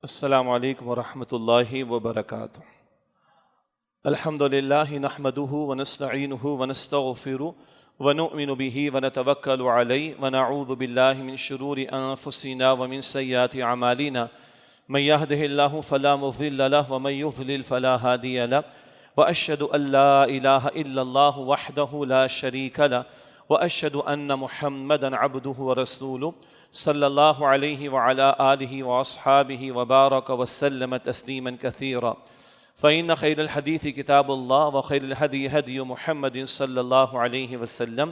السلام علیکم ورحمۃ اللہ وبرکاتہ۔ الحمد للہ نحمده ونستعینه ونستغفره ونؤمن به ونتوکل علیہ ونعوذ باللہ من شرور انفسنا ومن سیئات اعمالنا من يهده اللہ فلا مضل له ومن يضلل فلا هادی له واشهد ان لا الہ الا اللہ وحدہ لا شریک له واشهد ان محمدا عبدہ ورسولہ صلی اللہ علیہ وعلی آلہ واصحابہ وبارک وسلم تسلیما کثیرا فإن خیر الحدیث کتاب اللہ وخیر الہدی ہدی محمد صلی اللہ علیہ وسلم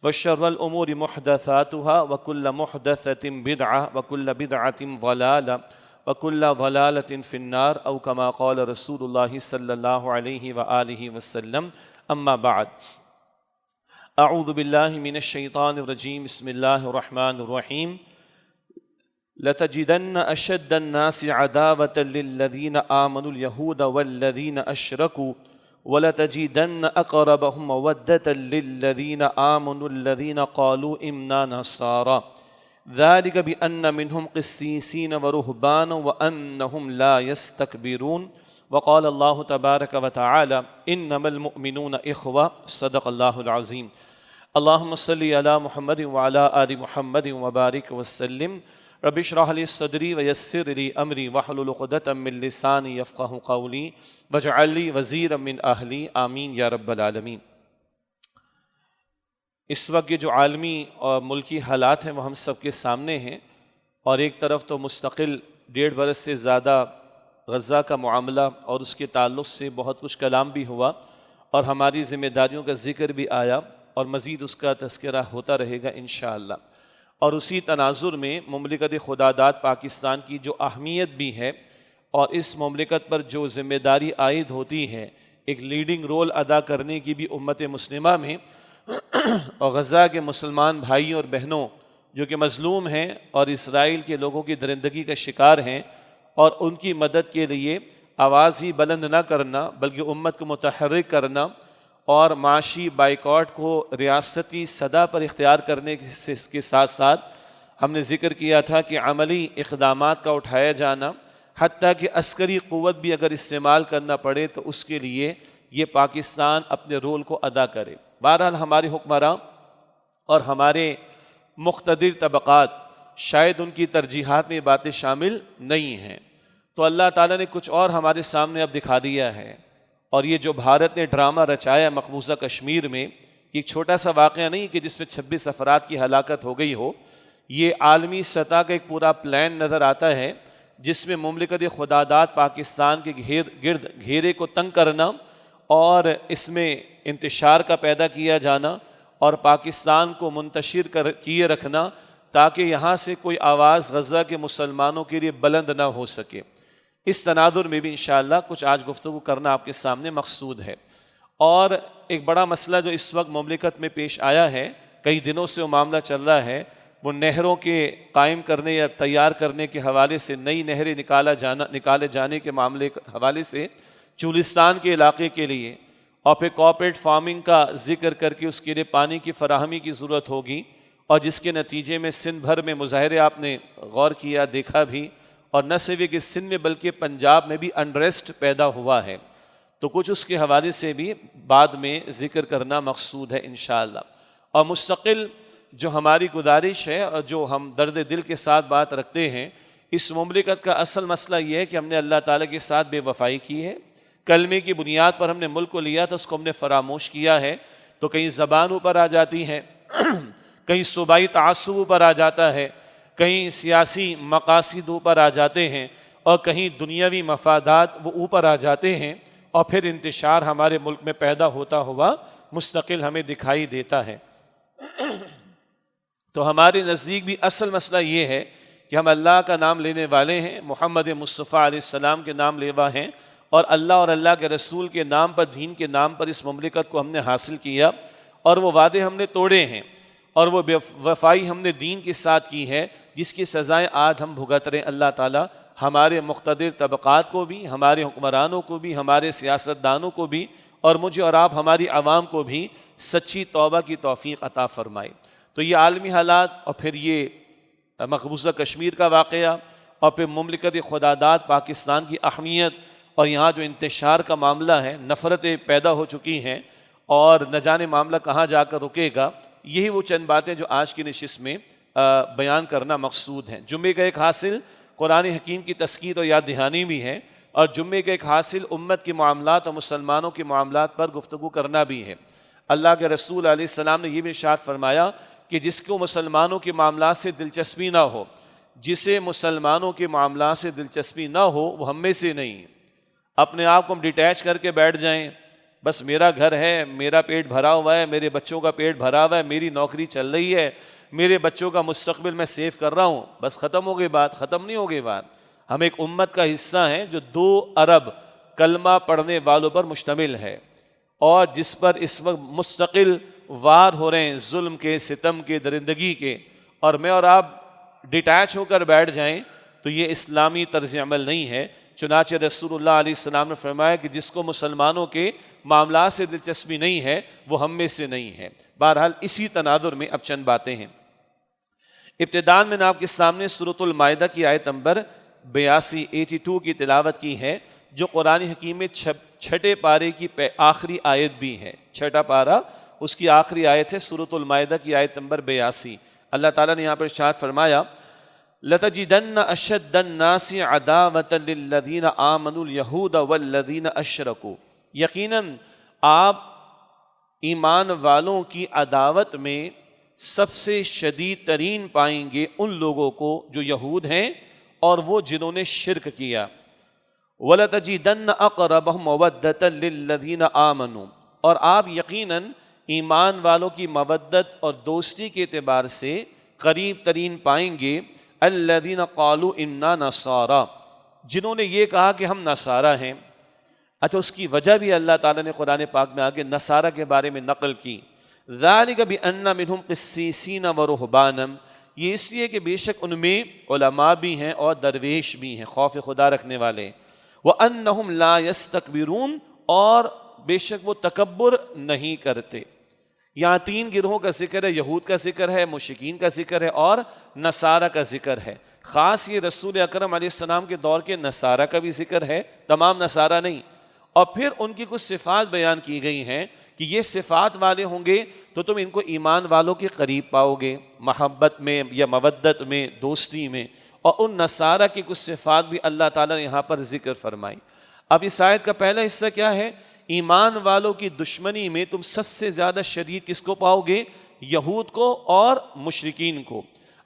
وشر الامور محدثاتها وکل محدثۃ بدعہ وکل بدعۃ ضلالہ وکل ضلالۃ فی النار او کما قال رسول اللہ صلی اللہ علیہ وآلہ وسلم اما بعد اعوذ باللہ من الشیطان الرجیم بسم اللہ الرحمن الرحیم لتجدن اشد الناس عداوة للذین آمنوا اليہود والذین اشرکوا ولتجدن اقربهم مودة للذین آمنوا الذین قالوا انا نصارى ذلك بأن منهم قسيسين ورهبانا وأنهم لا يستكبرون وقال الله تبارك وتعالى انما المؤمنون اخوة صدق اللہ العظیم۔ اللهم صل على محمد وعلى آل محمد وبارك وسلم رب اشرح لي صدري ويسر لي امري واحلل عقدة من لساني يفقهوا قولي واجعل لي وزيرا من اهلي آمین یا رب العالمین۔ اس وقت یہ جو عالمی اور ملکی حالات ہیں وہ ہم سب کے سامنے ہیں، اور ایک طرف تو مستقل 1.5 برس سے زیادہ غزہ کا معاملہ اور اس کے تعلق سے بہت کچھ کلام بھی ہوا اور ہماری ذمہ داریوں کا ذکر بھی آیا اور مزید اس کا تذکرہ ہوتا رہے گا انشاءاللہ۔ اور اسی تناظر میں مملکت خداداد پاکستان کی جو اہمیت بھی ہے اور اس مملکت پر جو ذمہ داری عائد ہوتی ہے ایک لیڈنگ رول ادا کرنے کی بھی امت مسلمہ میں، اور غزہ کے مسلمان بھائیوں اور بہنوں جو کہ مظلوم ہیں اور اسرائیل کے لوگوں کی درندگی کا شکار ہیں، اور ان کی مدد کے لیے آواز ہی بلند نہ کرنا بلکہ امت کو متحرک کرنا اور معاشی بائیکاٹ کو ریاستی صدا پر اختیار کرنے کے ساتھ ساتھ ہم نے ذکر کیا تھا کہ عملی اقدامات کا اٹھایا جانا، حتیٰ کہ عسکری قوت بھی اگر استعمال کرنا پڑے تو اس کے لیے یہ پاکستان اپنے رول کو ادا کرے۔ بہرحال ہمارے حکمراں اور ہمارے مقتدر طبقات شاید ان کی ترجیحات میں یہ باتیں شامل نہیں ہیں، تو اللہ تعالیٰ نے کچھ اور ہمارے سامنے اب دکھا دیا ہے۔ اور یہ جو بھارت نے ڈرامہ رچایا مقبوضہ کشمیر میں، ایک چھوٹا سا واقعہ نہیں کہ جس میں 26 افراد کی ہلاکت ہو گئی ہو، یہ عالمی سطح کا ایک پورا پلان نظر آتا ہے جس میں مملکت خداداد پاکستان کے گرد گھیرے کو تنگ کرنا اور اس میں انتشار کا پیدا کیا جانا اور پاکستان کو منتشر کیے رکھنا تاکہ یہاں سے کوئی آواز غزہ کے مسلمانوں کے لیے بلند نہ ہو سکے۔ اس تناظر میں بھی انشاءاللہ کچھ آج گفتگو کرنا آپ کے سامنے مقصود ہے۔ اور ایک بڑا مسئلہ جو اس وقت مملکت میں پیش آیا ہے، کئی دنوں سے وہ معاملہ چل رہا ہے، وہ نہروں کے قائم کرنے یا تیار کرنے کے حوالے سے، نئی نہریں نکالے جانے کے معاملے کے حوالے سے چولستان کے علاقے کے لیے، اور پھر کوآپریٹ فارمنگ کا ذکر کر کے اس کے لیے پانی کی فراہمی کی ضرورت ہوگی، اور جس کے نتیجے میں سندھ بھر میں مظاہرے آپ نے غور کیا، دیکھا بھی، اور نہ صرف کہ سندھ میں بلکہ پنجاب میں بھی انریسٹ پیدا ہوا ہے، تو کچھ اس کے حوالے سے بھی بعد میں ذکر کرنا مقصود ہے انشاءاللہ۔ اور مستقل جو ہماری گزارش ہے اور جو ہم درد دل کے ساتھ بات رکھتے ہیں، اس مملکت کا اصل مسئلہ یہ ہے کہ ہم نے اللہ تعالیٰ کے ساتھ بے وفائی کی ہے، کلمے کی بنیاد پر ہم نے ملک کو لیا تھا، اس کو ہم نے فراموش کیا ہے، تو کہیں زبان اوپر آ جاتی ہے، کہیں صوبائی تعصب اوپر آ جاتا ہے، کہیں سیاسی مقاصد اوپر آ جاتے ہیں، اور کہیں دنیاوی مفادات وہ اوپر آ جاتے ہیں، اور پھر انتشار ہمارے ملک میں پیدا ہوتا ہوا مستقل ہمیں دکھائی دیتا ہے۔ تو ہمارے نزدیک بھی اصل مسئلہ یہ ہے کہ ہم اللہ کا نام لینے والے ہیں، محمد مصطفیٰ علیہ السلام کے نام لیوا ہیں، اور اللہ اور اللہ کے رسول کے نام پر، دین کے نام پر اس مملکت کو ہم نے حاصل کیا، اور وہ وعدے ہم نے توڑے ہیں، اور وہ بے وفائی ہم نے دین کے ساتھ کی ہے، جس کی سزائیں آج ہم بھگت رہے ہیں۔ اللہ تعالیٰ ہمارے مقتدر طبقات کو بھی، ہمارے حکمرانوں کو بھی، ہمارے سیاستدانوں کو بھی، اور مجھے اور آپ ہماری عوام کو بھی سچی توبہ کی توفیق عطا فرمائے۔ تو یہ عالمی حالات اور پھر یہ مقبوضہ کشمیر کا واقعہ اور پھر مملکت خداداد پاکستان کی اہمیت اور یہاں جو انتشار کا معاملہ ہے، نفرتیں پیدا ہو چکی ہیں اور نہ جانے معاملہ کہاں جا کر رکے گا، یہی وہ چند باتیں جو آج کی نشست میں بیان کرنا مقصود ہیں۔ جمعے کا ایک حاصل قرآن حکیم کی تذکیر اور یاد دہانی بھی ہے، اور جمعے کا ایک حاصل امت کے معاملات اور مسلمانوں کے معاملات پر گفتگو کرنا بھی ہے۔ اللہ کے رسول علیہ السلام نے یہ بھی ارشاد فرمایا کہ جس کو مسلمانوں کے معاملات سے دلچسپی نہ ہو، جسے مسلمانوں کے معاملات سے دلچسپی نہ ہو، وہ ہم میں سے نہیں ہے۔ اپنے آپ کو ہم ڈیٹیچ کر کے بیٹھ جائیں، بس میرا گھر ہے، میرا پیٹ بھرا ہوا ہے، میرے بچوں کا پیٹ بھرا ہوا ہے، میری نوکری چل رہی ہے، میرے بچوں کا مستقبل میں سیو کر رہا ہوں، بس ختم ہو گئی بات۔ ختم نہیں ہو گئی بات۔ ہم ایک امت کا حصہ ہیں جو 2 ارب کلمہ پڑھنے والوں پر مشتمل ہے، اور جس پر اس وقت مستقل وار ہو رہے ہیں ظلم کے، ستم کے، درندگی کے، اور میں اور آپ ڈیٹیچ ہو کر بیٹھ جائیں تو یہ اسلامی طرز عمل نہیں ہے۔ چنانچہ رسول اللہ علیہ السلام نے فرمایا کہ جس کو مسلمانوں کے معاملات سے دلچسپی نہیں ہے وہ ہم میں سے نہیں ہے۔ بہرحال اسی تناظر میں اب چند باتیں ہیں۔ ابتداءً میں نے آپ کے سامنے سورۃ المائدہ کی آیت نمبر 82 کی تلاوت کی ہے، جو قرآن حکیم میں چھٹے پارے کی آخری آیت بھی ہے۔ چھٹا پارہ اس کی آخری آیت ہے، سورۃ المائدہ کی آیت نمبر 82۔ اللہ تعالیٰ نے یہاں پر ارشاد فرمایا لَتَجِدَنَّ أَشَدَّ النَّاسِ عَدَاوَةً لِلَّذِينَ آمَنُوا الْيَهُودَ وَالَّذِينَ أَشْرَكُوا، یقیناً آپ ایمان والوں کی عداوت میں سب سے شدید ترین پائیں گے ان لوگوں کو جو یہود ہیں اور وہ جنہوں نے شرک کیا۔ وَلَتَجِدَنَّ أَقْرَبَهُمْ مَوَدَّةً لِلَّذِينَ آمَنُوا، اور آپ یقیناً ایمان والوں کی مودت اور دوستی کے اعتبار سے قریب ترین پائیں گے الذین قالوا انا نصارى، جنہوں نے یہ کہا کہ ہم نصارہ ہیں۔ اچھا، اس کی وجہ بھی اللہ تعالیٰ نے قرآن پاک میں آگے نصارہ کے بارے میں نقل کی، ذالک بأن منہم قسیسین ورہبانا، یہ اس لیے کہ بے شک ان میں علماء بھی ہیں اور درویش بھی ہیں، خوف خدا رکھنے والے، وانہم لا یستکبرون، اور بے شک وہ تکبر نہیں کرتے۔ یہاں 3 گروہوں کا ذکر ہے، یہود کا ذکر ہے، مشرکین کا ذکر ہے، اور نصارہ کا ذکر ہے۔ خاص یہ رسول اکرم علیہ السلام کے دور کے نصارہ کا بھی ذکر ہے، تمام نصارہ نہیں، اور پھر ان کی کچھ صفات بیان کی گئی ہیں کہ یہ صفات والے ہوں گے تو تم ان کو ایمان والوں کے قریب پاؤ گے، محبت میں یا مودت میں، دوستی میں، اور ان نصارہ کی کچھ صفات بھی اللہ تعالیٰ نے یہاں پر ذکر فرمائی۔ اب اس آیت کا پہلا حصہ کیا ہے؟ ایمان والوں کی دشمنی میں تم سب سے زیادہ شدید کس کو پاؤ گے؟ یہود کو اور مشرکین کو۔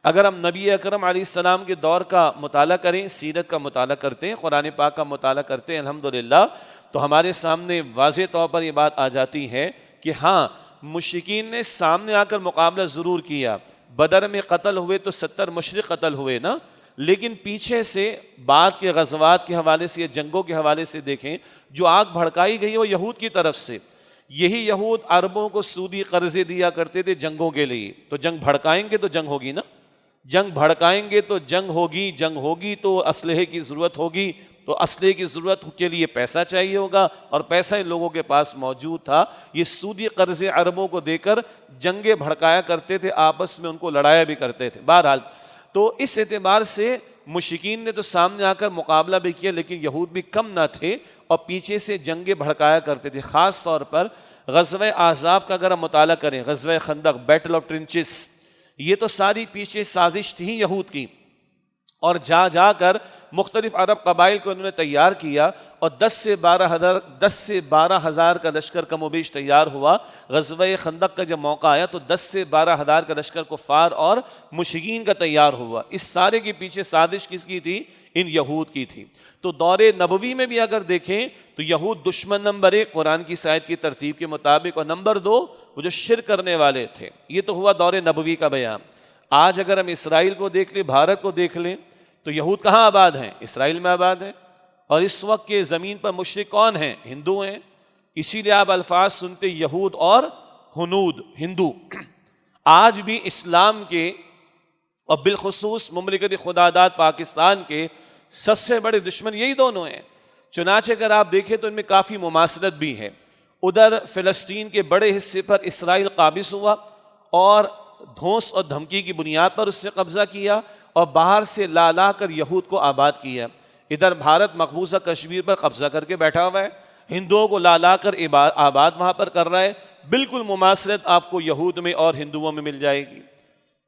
اگر ہم نبی اکرم علیہ السلام کے دور کا مطالعہ کریں، سیرت کا مطالعہ کرتے ہیں، قرآن پاک کا مطالعہ کرتے ہیں الحمدللہ، تو ہمارے سامنے واضح طور پر یہ بات آ جاتی ہے کہ ہاں، مشرکین نے سامنے آ کر مقابلہ ضرور کیا، بدر میں قتل ہوئے تو 70 مشرک قتل ہوئے نا، لیکن پیچھے سے بعد کے غزوات کے حوالے سے یا جنگوں کے حوالے سے دیکھیں، جو آگ بھڑکائی گئی وہ یہود کی طرف سے۔ یہی یہود عربوں کو سودی قرضے دیا کرتے تھے جنگوں کے لیے، تو جنگ بھڑکائیں گے تو جنگ ہوگی نا، جنگ بھڑکائیں گے تو جنگ ہوگی تو اسلحے کی ضرورت ہوگی، تو اسلحے کی ضرورت کے لیے پیسہ چاہیے ہوگا، اور پیسہ ان لوگوں کے پاس موجود تھا۔ یہ سودی قرضے عربوں کو دے کر جنگیں بھڑکایا کرتے تھے، آپس میں ان کو لڑایا بھی کرتے تھے۔ بہرحال تو اس اعتبار سے مشرکین نے تو سامنے آ کر مقابلہ بھی کیا، لیکن یہود بھی کم نہ تھے اور پیچھے سے جنگیں بھڑکایا کرتے تھے۔ خاص طور پر غزوہ احزاب کا اگر ہم مطالعہ کریں، غزوہ خندق، بیٹل آف ٹرنچز، یہ تو ساری پیچھے سازش تھی یہود کی، اور جا کر مختلف عرب قبائل کو انہوں نے تیار کیا، اور 10 سے 12 ہزار کا لشکر کم و بیش تیار ہوا۔ غزوہ خندق کا جب موقع آیا تو 10 سے 12 ہزار کا لشکر کفار اور مشرکین کا تیار ہوا۔ اس سارے کے پیچھے سازش کس کی تھی؟ ان یہود کی تھی۔ تو دور نبوی میں بھی اگر دیکھیں تو یہود دشمن نمبر 1 قرآن کی آیت کی ترتیب کے مطابق، اور نمبر 2 وہ جو شرک کرنے والے تھے۔ یہ تو ہوا دور نبوی کا بیان۔ آج اگر ہم اسرائیل کو دیکھ لیں، بھارت کو دیکھ لیں، تو یہود کہاں آباد ہیں؟ اسرائیل میں آباد ہیں، اور اس وقت کے زمین پر مشرک کون ہیں؟ ہندو ہیں۔ اسی لیے آپ الفاظ سنتے یہود اور ہنود، ہندو۔ آج بھی اسلام کے اور بالخصوص مملکت خداداد پاکستان کے سب سے بڑے دشمن یہی دونوں ہیں۔ چنانچہ اگر آپ دیکھیں تو ان میں کافی مماثلت بھی ہے۔ ادھر فلسطین کے بڑے حصے پر اسرائیل قابض ہوا اور دھونس اور دھمکی کی بنیاد پر اس نے قبضہ کیا، اور باہر سے لا لا کر یہود کو آباد کیا۔ ادھر بھارت مقبوضہ کشمیر پر قبضہ کر کے بیٹھا ہوا ہے، ہندوؤں کو لا لا کر آباد وہاں پر کر رہا ہے۔ بالکل مماثلت آپ کو یہود میں اور ہندوؤں میں مل جائے گی۔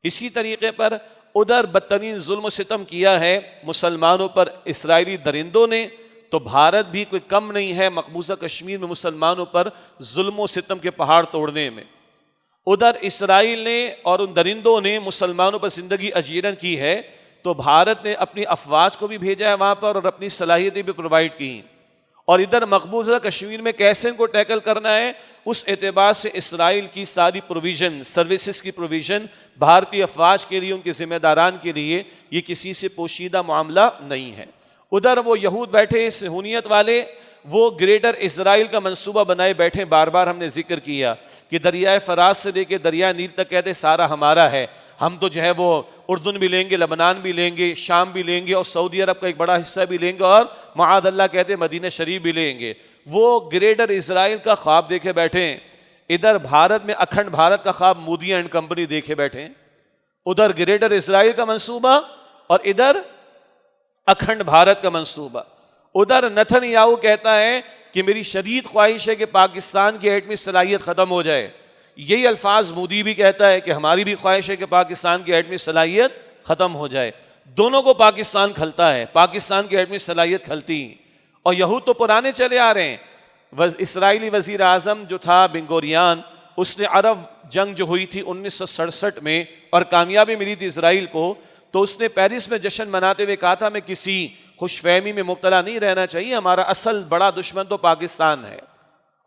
اسی طریقے پر ادھر بدترین ظلم و ستم کیا ہے مسلمانوں پر اسرائیلی درندوں نے، تو بھارت بھی کوئی کم نہیں ہے مقبوضہ کشمیر میں مسلمانوں پر ظلم و ستم کے پہاڑ توڑنے میں۔ ادھر اسرائیل نے اور ان درندوں نے مسلمانوں پر زندگی اجیرن کی ہے، تو بھارت نے اپنی افواج کو بھی بھیجا ہے وہاں پر اور اپنی صلاحیتیں بھی پرووائڈ کی۔ اور ادھر مقبوضہ کشمیر میں کیسے ان کو ٹیکل کرنا ہے، اس اعتبار سے اسرائیل کی ساری پروویژن، سروسز کی پروویژن بھارتی افواج کے لیے، ان کے ذمہ داران کے لیے یہ کسی سے پوشیدہ معاملہ نہیں ہے۔ ادھر وہ یہود بیٹھے صہیونیت والے، وہ گریٹر اسرائیل کا منصوبہ بنائے بیٹھے۔ بار بار ہم نے ذکر کیا کہ دریائے فرات سے لے کے دریائے نیل تک کہتے سارا ہمارا ہے، ہم تو جو ہے وہ اردن بھی لیں گے، لبنان بھی لیں گے، شام بھی لیں گے، اور سعودی عرب کا ایک بڑا حصہ بھی لیں گے، اور معاذ اللہ کہتے مدینہ شریف بھی لیں گے۔ وہ گریٹر اسرائیل کا خواب دیکھے بیٹھے ہیں۔ ادھر بھارت میں اکھنڈ بھارت کا خواب مودی اینڈ کمپنی دیکھے بیٹھے ہیں۔ ادھر گریٹر اسرائیل کا منصوبہ اور ادھر اکھنڈ بھارت کا منصوبہ۔ ادھر نتن یاہو کہتا ہے کہ میری شدید خواہش ہے کہ پاکستان کی ایٹمی صلاحیت ختم ہو جائے۔ یہی الفاظ مودی بھی کہتا ہے کہ ہماری بھی خواہش ہے کہ پاکستان کی ایٹمی صلاحیت ختم ہو جائے۔ دونوں کو پاکستان کھلتا ہے، پاکستان کی ایٹمی صلاحیت کھلتی، اور یہود تو پرانے چلے آ رہے ہیں۔ اسرائیلی وزیر اعظم جو تھا بن گوریان، اس نے عرب جنگ جو ہوئی تھی 1967 میں اور کامیابی ملی تھی اسرائیل کو، تو اس نے پیرس میں جشن مناتے ہوئے کہا تھا میں کسی خوش فہمی میں مبتلا نہیں رہنا چاہیے، ہمارا اصل بڑا دشمن تو پاکستان ہے۔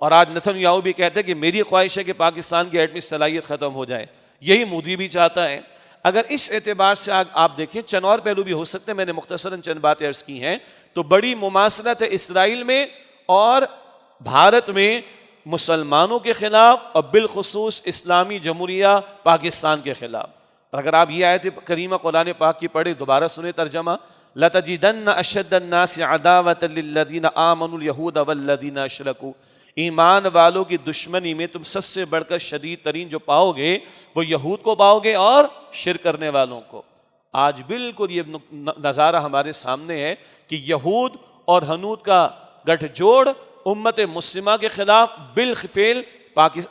اور آج نتن یاہو بھی کہتے ہیں کہ میری خواہش ہے کہ پاکستان کی ایٹمی صلاحیت ختم ہو جائے، یہی مودی بھی چاہتا ہے۔ اگر اس اعتبار سے آپ دیکھیں، چند اور پہلو بھی ہو سکتے ہیں، میں نے مختصراً چند باتیں عرض کی ہیں، تو بڑی مماثلت ہے اسرائیل میں اور بھارت میں مسلمانوں کے خلاف، اور بالخصوص اسلامی جمہوریہ پاکستان کے خلاف۔ اور اگر آپ یہ آیت کریمہ قرآن پاک کی پڑھیں، دوبارہ سنیں ترجمہ، لَتَجِدَنَّ أَشَدَّ النَّاسِ عَدَاوَةً لِلَّذِينَ آمَنُوا الْيَهُودَ وَالَّذِينَ أَشْرَكُوا، ایمان والوں کی دشمنی میں تم سب سے بڑھ کر شدید ترین جو پاؤ گے وہ یہود کو پاؤ گے اور شرک کرنے والوں کو۔ آج بالکل یہ نظارہ ہمارے سامنے ہے کہ یہود اور ہنود کا گٹھ جوڑ امت مسلمہ کے خلاف بالفعل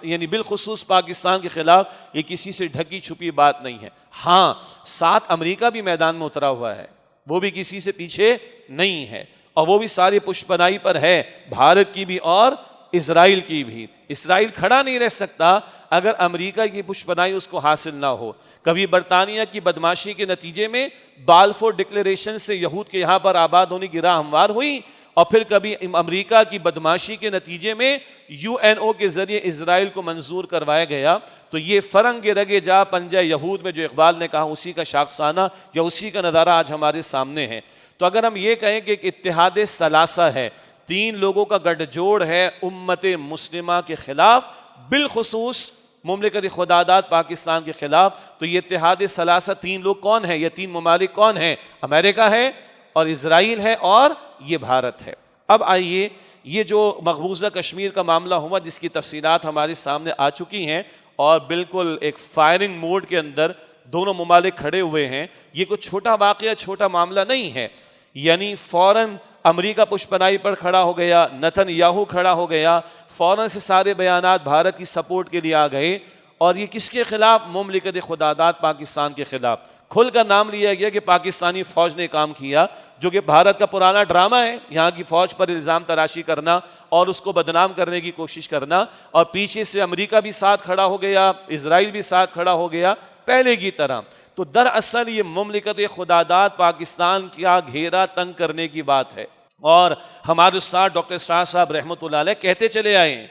یعنی بالخصوص پاکستان کے خلاف، یہ کسی سے ڈھکی چھپی بات نہیں ہے۔ ہاں، ساتھ امریکہ بھی میدان میں اترا ہوا ہے، وہ بھی کسی سے پیچھے نہیں ہے، اور وہ بھی ساری پشپنائی پر ہے، بھارت کی بھی اور اسرائیل کی بھی۔ اسرائیل کھڑا نہیں رہ سکتا اگر امریکہ کی پشپنائی اس کو حاصل نہ ہو۔ کبھی برطانیہ کی بدماشی کے نتیجے میں بالفور ڈکلیریشن سے یہود کے یہاں پر آباد ہونے کی راہ ہموار ہوئی، اور پھر کبھی امریکہ کی بدماشی کے نتیجے میں UN کے ذریعے اسرائیل کو منظور کروایا گیا۔ تو یہ فرنگ رگے جا پنجہ یہود میں جو اقبال نے کہا، اسی کا شاخسانہ یا اسی کا نظارہ آج ہمارے سامنے ہے۔ تو اگر ہم یہ کہیں کہ ایک اتحاد ثلاثہ ہے، تین لوگوں کا گٹھ جوڑ ہے امت مسلمہ کے خلاف، بالخصوص مملکت خدا داد پاکستان کے خلاف، تو یہ اتحاد ثلاثہ تین لوگ کون ہیں؟ یہ تین ممالک کون ہیں؟ امریکہ ہے اور اسرائیل ہے اور یہ بھارت ہے۔ اب آئیے، یہ جو مقبوضہ کشمیر کا معاملہ ہوا جس کی تفصیلات ہمارے سامنے آ چکی ہیں، اور بالکل ایک فائرنگ موڈ کے اندر دونوں ممالک کھڑے ہوئے ہیں، یہ کوئی چھوٹا واقعہ، چھوٹا معاملہ نہیں ہے۔ یعنی فوراً امریکہ پشپنائی پر کھڑا ہو گیا، نتن یاہو کھڑا ہو گیا، فوراً سے سارے بیانات بھارت کی سپورٹ کے لیے آ گئے، اور یہ کس کے خلاف؟ مملکت خدا داد پاکستان کے خلاف۔ کھل کر نام لیا گیا کہ پاکستانی فوج نے کام کیا، جو کہ بھارت کا پرانا ڈرامہ ہے، یہاں کی فوج پر الزام تراشی کرنا اور اس کو بدنام کرنے کی کوشش کرنا، اور پیچھے سے امریکہ بھی ساتھ کھڑا ہو گیا، اسرائیل بھی ساتھ کھڑا ہو گیا پہلے کی طرح۔ تو دراصل یہ مملکت خدا داد پاکستان کا گھیرا تنگ کرنے کی بات ہے، اور ہمارے استاد ڈاکٹر اسرار صاحب رحمۃ اللہ علیہ کہتے چلے آئے ہیں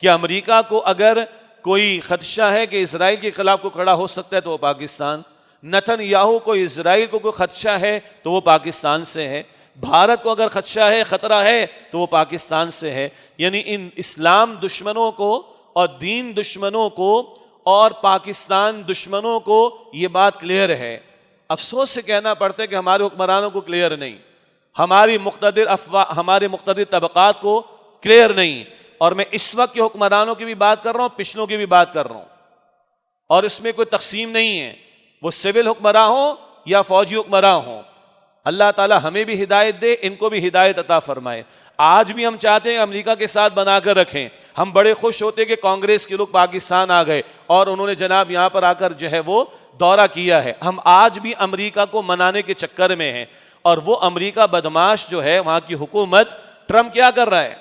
کہ امریکہ کو اگر کوئی خدشہ ہے کہ اسرائیل کے خلاف کو کھڑا ہو سکتا ہے تو وہ پاکستان، نتن یاہو کو اسرائیل کو کوئی خدشہ ہے تو وہ پاکستان سے ہے، بھارت کو اگر خدشہ ہے، خطرہ ہے تو وہ پاکستان سے ہے۔ یعنی ان اسلام دشمنوں کو اور دین دشمنوں کو اور پاکستان دشمنوں کو یہ بات کلیئر ہے۔ افسوس سے کہنا پڑتا ہے کہ ہمارے حکمرانوں کو کلیئر نہیں، ہمارے مقتدر طبقات کو کلیئر نہیں، اور میں اس وقت کے حکمرانوں کی بھی بات کر رہا ہوں، پچھلوں کی بھی بات کر رہا ہوں، اور اس میں کوئی تقسیم نہیں ہے، وہ سول حکمراں ہوں یا فوجی حکمراں ہوں. اللہ تعالیٰ ہمیں بھی ہدایت دے, ان کو بھی ہدایت عطا فرمائے. آج بھی ہم چاہتے ہیں امریکہ کے ساتھ بنا کر رکھیں. ہم بڑے خوش ہوتے کہ کانگریس کے لوگ پاکستان آ گئے اور انہوں نے جناب یہاں پر آ کر جو ہے وہ دورہ کیا ہے. ہم آج بھی امریکہ کو منانے کے چکر میں ہیں, اور وہ امریکہ بدماش جو ہے, وہاں کی حکومت, ٹرمپ کیا کر رہا ہے؟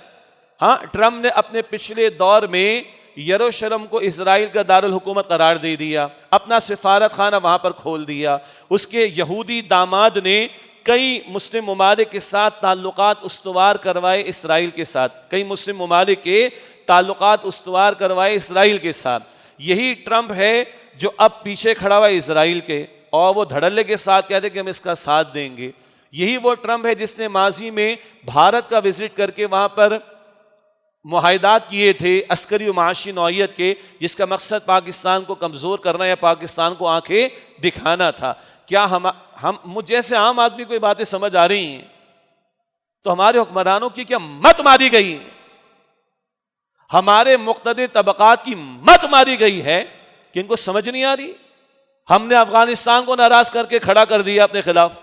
ہاں, ٹرمپ نے اپنے پچھلے دور میں یروشلم کو اسرائیل کا دارالحکومت قرار دے دیا, اپنا سفارت خانہ وہاں پر کھول دیا. اس کے یہودی داماد نے کئی مسلم ممالک کے ساتھ تعلقات استوار کروائے اسرائیل کے ساتھ, کئی مسلم ممالک کے تعلقات استوار کروائے اسرائیل کے ساتھ. یہی ٹرمپ ہے جو اب پیچھے کھڑا ہوا ہے اسرائیل کے, اور وہ دھڑلے کے ساتھ کہتے ہیں کہ ہم اس کا ساتھ دیں گے. یہی وہ ٹرمپ ہے جس نے ماضی میں بھارت کا وزٹ کر کے وہاں پر معاہدات کیے تھے عسکری و معاشی نوعیت کے, جس کا مقصد پاکستان کو کمزور کرنا یا پاکستان کو آنکھیں دکھانا تھا. کیا ہم مجھ جیسے عام آدمی کو یہ باتیں سمجھ آ رہی ہیں؟ تو ہمارے حکمرانوں کی کیا مت ماری گئی ہے, ہمارے مقتدر طبقات کی مت ماری گئی ہے کہ ان کو سمجھ نہیں آ رہی؟ ہم نے افغانستان کو ناراض کر کے کھڑا کر دیا اپنے خلاف,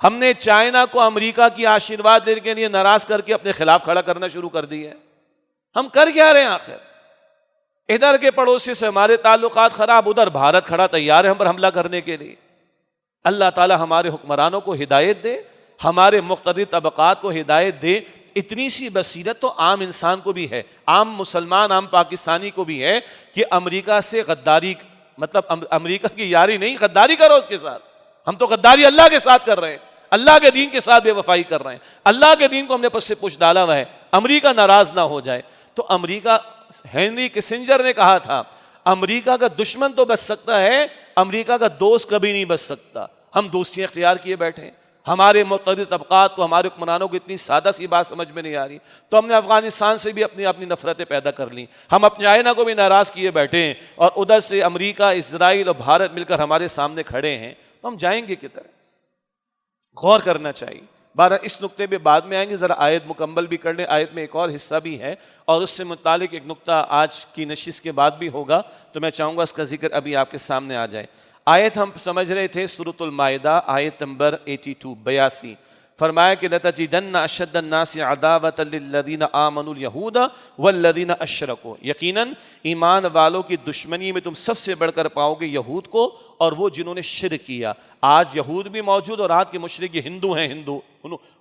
ہم نے چائنا کو امریکہ کی آشیرواد دینے کے لیے ناراض کر کے اپنے خلاف کھڑا کرنا شروع کر دیا ہے. ہم کر کیا رہے ہیں آخر؟ ادھر کے پڑوسی سے ہمارے تعلقات خراب, ادھر بھارت کھڑا تیار ہے ہم پر حملہ کرنے کے لیے. اللہ تعالی ہمارے حکمرانوں کو ہدایت دے, ہمارے مقتدر طبقات کو ہدایت دے. اتنی سی بصیرت تو عام انسان کو بھی ہے, عام مسلمان, عام پاکستانی کو بھی ہے کہ امریکہ سے غداری, مطلب امریکہ کی یاری نہیں, غداری کرو اس کے ساتھ. ہم تو غداری اللہ کے ساتھ کر رہے ہیں, اللہ کے دین کے ساتھ بے وفائی کر رہے ہیں. اللہ کے دین کو ہم نے پس سے پوچھ ڈالا ہوا ہے, امریکہ ناراض نہ ہو جائے. تو امریکہ, ہینری کسنجر نے کہا تھا, امریکہ کا دشمن تو بچ سکتا ہے, امریکہ کا دوست کبھی نہیں بچ سکتا. ہم دوستیاں اختیار کیے بیٹھے ہیں. ہمارے مقتدر طبقات کو, ہمارے حکمرانوں کو اتنی سادہ سی بات سمجھ میں نہیں آ رہی, تو ہم نے افغانستان سے بھی اپنی نفرتیں پیدا کر لیں. ہم اپنے آئینہ کو بھی ناراض کیے بیٹھے ہیں, اور ادھر سے امریکہ, اسرائیل اور بھارت مل کر ہمارے سامنے کھڑے ہیں. تو ہم جائیں گے کدھر؟ غور کرنا چاہیے. بارہ اس نقطے پہ بعد میں آئیں گے, ذرا آیت مکمل بھی کر لیں. آیت میں ایک اور حصہ بھی ہے, اور اس سے متعلق ایک نقطہ آج کی نشست کے بعد بھی ہوگا, تو میں چاہوں گا اس کا ذکر ابھی آپ کے سامنے آ جائے. آیت ہم سمجھ رہے تھے سورۃ المائدہ آیت نمبر 82. فرمایا کہ لَتَجِدَنَّ أَشَدَّ النَّاسِ عَدَاوَةً لِلَّذِينَ آمَنُوا الْيَهُودَ وَالَّذِينَ أَشْرَكُوا, یقیناً ایمان والوں کی دشمنی میں تم سب سے بڑھ کر پاؤ گے یہود کو اور وہ جنہوں نے شرک کیا. آج یہود بھی موجود, اور آج کے مشرک ہندو ہیں,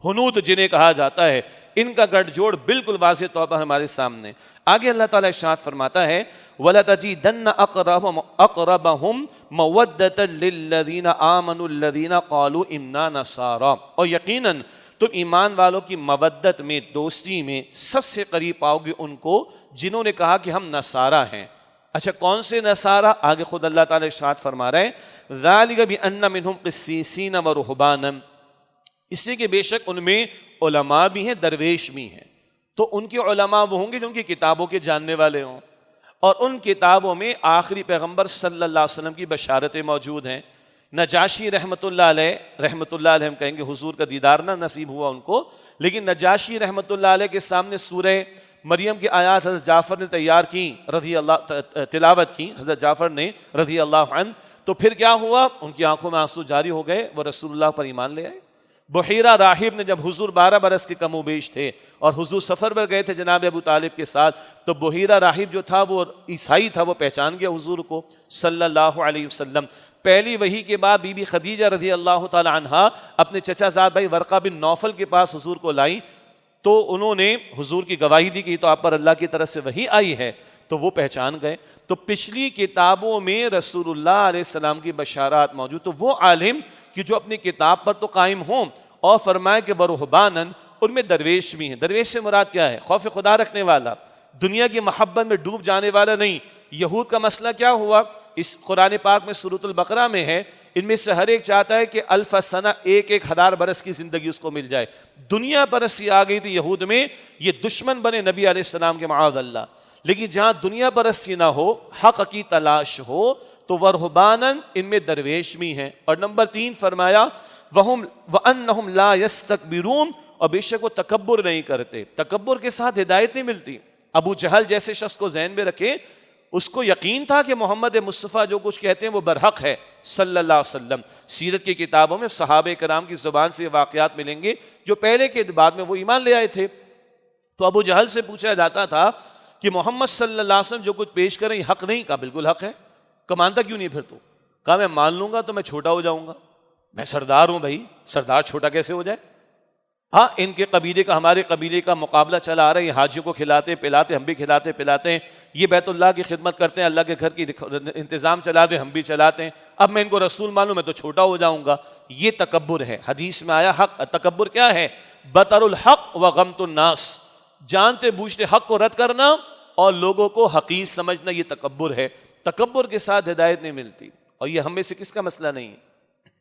ہنود جنہیں کہا جاتا ہے, ان کا گٹھ جوڑ بالکل واضح طور پر ہمارے سامنے. آگے اللہ تعالیٰ ارشاد فرماتا ہے وَلَتَجِدَنَّ أَقْرَبَهُمْ مَوَدَّةً لِلَّذِينَ آمَنُوا الَّذِينَ قَالُوا إِنَّا نَصَارَىٰ, اور یقیناً تم ایمان والوں کی مودت میں, دوستی میں سب سے قریب پاؤ گے ان کو جنہوں نے کہا کہ ہم نصارہ ہیں. اچھا, کون سے نصارہ؟ آگے خود اللہ تعالیٰ ارشاد فرما رہے ہیں ذَلِكَ بِأَنَّ مِنْهُمْ قِسِّيسِينَ وَرُهْبَانًا, اس لیے کہ بے شک ان میں علماء بھی ہیں, درویش بھی ہیں. تو ان کے علماء وہ ہوں گے جو ان کی کتابوں کے جاننے والے ہوں, اور ان کتابوں میں آخری پیغمبر صلی اللہ علیہ وسلم کی بشارتیں موجود ہیں. نجاشی رحمۃ اللہ علیہ ہم کہیں گے حضور کا دیدار نہ نصیب ہوا ان کو, لیکن نجاشی رحمۃ اللہ علیہ کے سامنے سورہ مریم کی آیات حضرت جعفر نے تیار کی, تلاوت کی حضرت جعفر نے رضی اللہ عنہ. تو پھر کیا ہوا؟ ان کی آنکھوں میں آنسو جاری ہو گئے, وہ رسول اللہ پر ایمان لے آئے. بحیرہ راہب نے, جب حضور 12 برس کے کم و بیش تھے اور حضور سفر پر گئے تھے جناب ابو طالب کے ساتھ, تو بحیرہ راہب جو تھا وہ عیسائی تھا, وہ پہچان گیا حضور کو صلی اللہ علیہ وسلم. پہلی وحی کے بعد بی بی خدیجہ رضی اللہ تعالی عنہا اپنے چچا زاد بھائی ورقہ بن نوفل کے پاس حضور کو لائی, تو انہوں نے حضور کی گواہی دی کہ تو آپ پر اللہ کی طرف سے وحی آئی ہے, تو وہ پہچان گئے. تو پچھلی کتابوں میں رسول اللہ علیہ السلام کی بشارات موجود. تو وہ عالم کہ جو اپنی کتاب پر تو قائم ہوں, اور فرمائے کہ ورہبانن, ان میں درویش بھی ہیں. درویش سے مراد کیا ہے؟ خوف خدا رکھنے والا, دنیا کی محبت میں ڈوب جانے والا نہیں. یہود کا مسئلہ کیا ہوا؟ اس قرآن پاک میں سورۃ البقرہ میں ہے, ان میں سے ہر ایک چاہتا ہے کہ الف سنہ, 1000 برس کی زندگی اس کو مل جائے. دنیا پرستی آ گئی تھی یہود میں, یہ دشمن بنے نبی علیہ السلام کے معاذ اللہ. لیکن جہاں دنیا پرستی نہ ہو, حق کی تلاش ہو, تو ورہبانن, ان میں درویش بھی ہیں. اور نمبر 3 فرمایا وَأَنَّهُمْ لَا يَسْتَكْبِرُونَ, اور بے شک وہ تکبر نہیں کرتے. تکبر کے ساتھ ہدایت نہیں ملتی. ابو جہل جیسے شخص کو ذہن میں رکھے, اس کو یقین تھا کہ محمد مصطفیٰ جو کچھ کہتے ہیں وہ برحق ہے صلی اللہ علیہ وسلم۔ سیرت کی کتابوں میں صحابہ کرام کی زبان سے واقعات ملیں گے جو پہلے کے بعد میں وہ ایمان لے آئے تھے۔ تو ابو جہل سے پوچھا جاتا تھا کہ محمد صلی اللہ علیہ وسلم جو کچھ پیش کریں یہ حق نہیں؟ کہا بالکل حق ہے۔ کہ مانتا کیوں نہیں پھر تو؟ کہا میں مان لوں گا تو میں چھوٹا ہو جاؤں گا، میں سردار ہوں بھائی، سردار چھوٹا کیسے ہو جائے؟ ہاں ان کے قبیلے کا ہمارے قبیلے کا مقابلہ چلا آ رہا ہے، حاجیوں کو کھلاتے پلاتے، ہم بھی کھلاتے پلاتے ہیں، یہ بیت اللہ کی خدمت کرتے ہیں، اللہ کے گھر کی انتظام چلاتے ہیں، ہم بھی چلاتے ہیں، اب میں ان کو رسول مانوں میں تو چھوٹا ہو جاؤں گا۔ یہ تکبر ہے۔ حدیث میں آیا حق تکبر کیا ہے؟ بطر الحق و غمت الناس، جانتے بوجھتے حق کو رد کرنا اور لوگوں کو حقیر سمجھنا، یہ تکبر ہے۔ تکبر کے ساتھ ہدایت نہیں ملتی، اور یہ ہم میں سے کس کا مسئلہ نہیں ہے؟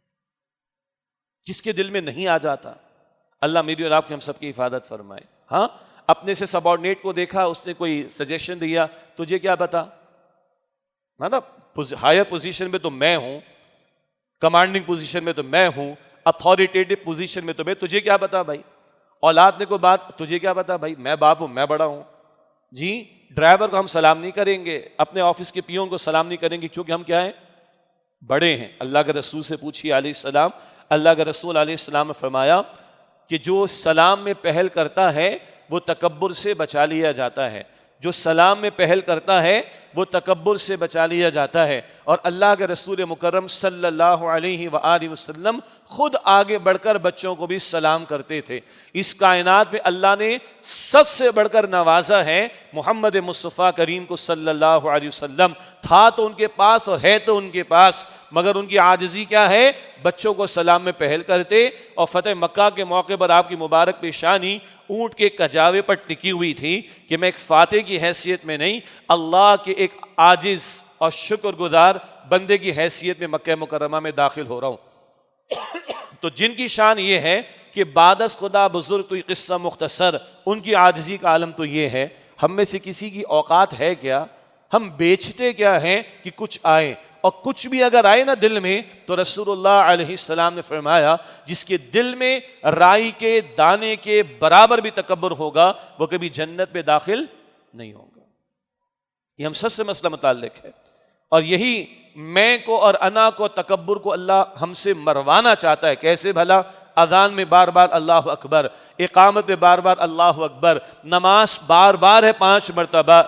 کس کے دل میں نہیں آ جاتا؟ اللہ میری اور آپ کی ہم سب کی حفاظت فرمائے۔ ہاں اپنے سے سبارڈینیٹ کو دیکھا، اس نے کوئی سجیشن دیا، تجھے کیا پتا؟ ہائر پوزیشن میں تو میں ہوں، کمانڈنگ پوزیشن میں تو میں ہوں، اتھارٹیٹو پوزیشن میں تو میں، تجھے کیا پتا بھائی؟ اولاد نے کوئی بات، تجھے کیا پتا بھائی؟ میں باپ ہوں، میں بڑا ہوں۔ جی ڈرائیور کو ہم سلام نہیں کریں گے، اپنے آفس کے پیون کو سلام نہیں کریں گے، کیونکہ ہم کیا ہیں؟ بڑے ہیں۔ اللہ کے رسول سے پوچھیے علیہ السلام، اللہ کے رسول علیہ السلام نے فرمایا کہ جو سلام میں پہل کرتا ہے وہ تکبر سے بچا لیا جاتا ہے، جو سلام میں پہل کرتا ہے وہ تکبر سے بچا لیا جاتا ہے۔ اور اللہ کے رسول مکرم صلی اللہ علیہ وآلہ وسلم خود آگے بڑھ کر بچوں کو بھی سلام کرتے تھے۔ اس کائنات میں اللہ نے سب سے بڑھ کر نوازا ہے محمد مصطفیٰ کریم کو صلی اللہ علیہ وسلم۔ تھا تو ان کے پاس اور ہے تو ان کے پاس، مگر ان کی عاجزی کیا ہے؟ بچوں کو سلام میں پہل کرتے۔ اور فتح مکہ کے موقع پر آپ کی مبارک پیشانی اونٹ کے کجاوے پر ٹکی ہوئی تھی کہ میں ایک فاتح کی حیثیت میں نہیں، اللہ کے ایک عاجز اور شکر گزار بندے کی حیثیت میں مکہ مکرمہ میں داخل ہو رہا ہوں۔ تو جن کی شان یہ ہے کہ بعد از خدا بزرگ تو یہ قصہ مختصر، ان کی عاجزی کا عالم تو یہ ہے۔ ہم میں سے کسی کی اوقات ہے کیا؟ ہم بیچتے کیا ہیں کہ کچھ آئے، اور کچھ بھی اگر آئے نا دل میں، تو رسول اللہ علیہ السلام نے فرمایا جس کے دل میں رائی کے دانے کے برابر بھی تکبر ہوگا وہ کبھی جنت میں داخل نہیں ہوگا۔ یہ ہم سب سے مسئلہ متعلق ہے، اور یہی میں کو اور انا کو، تکبر کو اللہ ہم سے مروانا چاہتا ہے۔ کیسے بھلا؟ اذان میں بار بار اللہ اکبر، اقامت میں بار بار اللہ اکبر، نماز بار بار ہے 5 مرتبہ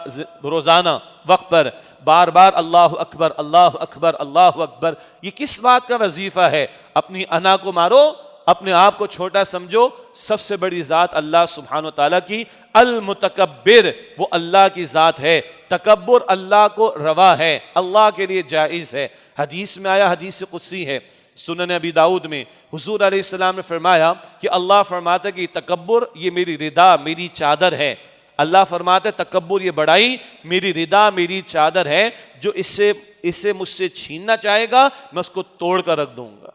روزانہ وقت پر، بار بار اللہ اکبر اللہ اکبر اللہ اکبر۔ یہ کس بات کا وظیفہ ہے؟ اپنی انا کو مارو، اپنے آپ کو چھوٹا سمجھو۔ سب سے بڑی ذات اللہ سبحانہ وتعالیٰ کی المتکبر، وہ اللہ کی ذات ہے۔ تکبر اللہ کو روا ہے، اللہ کے لیے جائز ہے۔ حدیث میں آیا، حدیث قدسی ہے سنن ابی داؤد میں، حضور علیہ السلام نے فرمایا کہ اللہ فرماتا ہے کہ تکبر یہ میری ردا، میری چادر ہے۔ اللہ فرماتا ہے تکبر یہ بڑائی میری ردا، میری چادر ہے، جو اسے مجھ سے چھیننا چاہے گا میں اس کو توڑ کر رکھ دوں گا۔